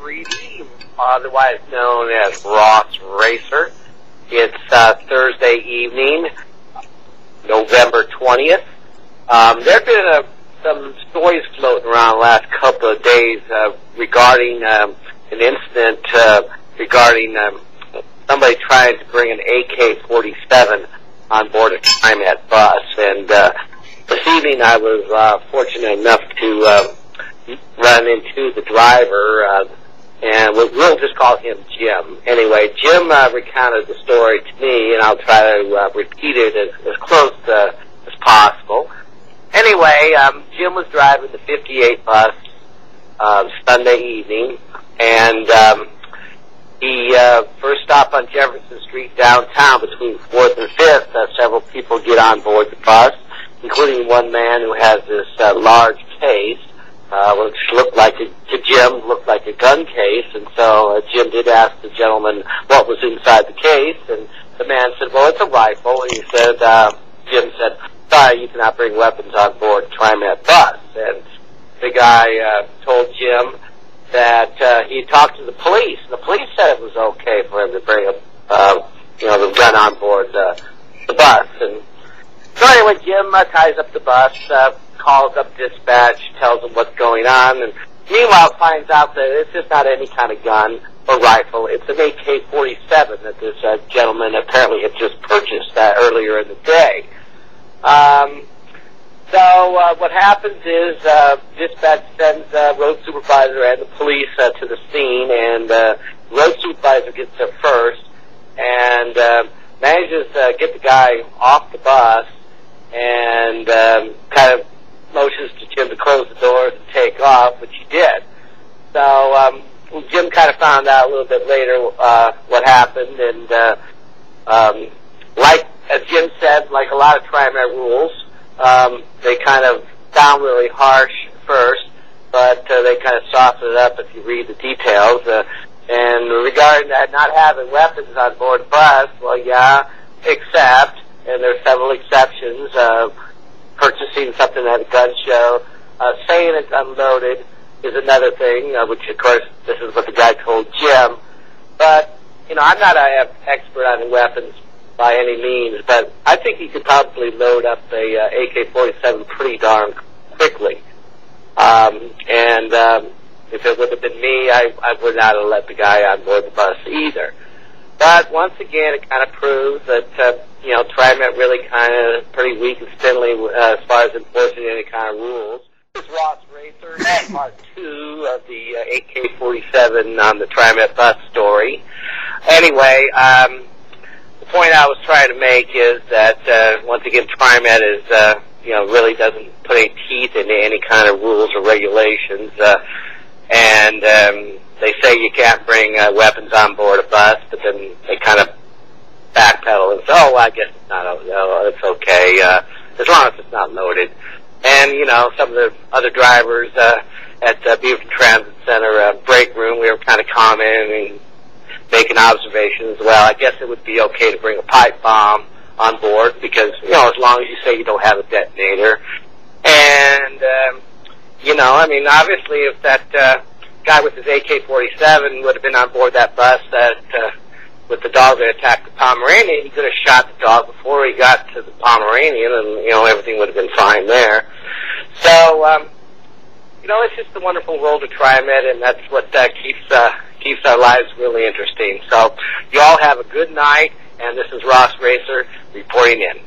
Reedy, otherwise known as Ross Racer. It's Thursday evening, November 20th. There have been some stories floating around the last couple of days regarding an incident regarding somebody trying to bring an AK-47 on board a TRIMET bus. And this evening I was fortunate enough to run into the driver, and we'll just call him Jim. Anyway, Jim recounted the story to me, and I'll try to repeat it as close as possible. Anyway, Jim was driving the 58 bus Sunday evening, and he first stopped on Jefferson Street downtown between 4th and 5th. Several people get on board the bus, including one man who has this large case, which looked like to Jim looked like a gun case. And so Jim did ask the gentleman what was inside the case, and the man said, "Well, it's a rifle." And he said, Jim said, "Sorry, you cannot bring weapons on board TRIMET bus." And the guy told Jim that he talked to the police, and the police said it was okay for him to bring the gun on board the bus. And so anyway, Jim ties up the bus, calls up dispatch, tells them what's going on, and meanwhile finds out that it's just not any kind of gun or rifle. It's an AK-47 that this gentleman apparently had just purchased earlier in the day. So what happens is dispatch sends road supervisor and the police to the scene, and road supervisor gets there first and manages to get the guy off the bus and kind of motions to Jim to close the doors and take off, which he did. So Jim kind of found out a little bit later what happened, and like as Jim said, like a lot of TRIMET rules, they kind of sound really harsh first, but they kind of soften it up if you read the details. And regarding that not having weapons on board the bus, well, yeah, except, and there's several exceptions, purchasing something at a gun show, saying it's unloaded is another thing, which of course this is what the guy told Jim. But, I'm not an expert on weapons by any means, but I think he could probably load up a AK-47 pretty darn quickly. And if it would have been me, I would not have let the guy on board the bus either. But once again, it kind of proves that, TRIMET really kind of pretty weak and spindly as far as enforcing any kind of rules. This is Ross Racer, part 2 of the AK-47 on the TRIMET bus story. Anyway, the point I was trying to make is that, once again, TRIMET is, really doesn't put any teeth into any kind of rules or regulations, and they say you can't bring weapons on board a bus, but then they kind of backpedal and say, "Oh, well, I guess it's not. It's okay as long as it's not loaded." And some of the other drivers at Beaverton Transit Center break room, we were kind of commenting, making observations. Well, I guess it would be okay to bring a pipe bomb on board because as long as you say you don't have a detonator. And obviously, if that guy with his AK-47 would have been on board that bus with the dog that attacked the Pomeranian, he could have shot the dog before he got to the Pomeranian, and everything would have been fine there. So it's just the wonderful world of TRIMET, and that's what keeps our lives really interesting. So you all have a good night, and this is Ross Racer reporting in.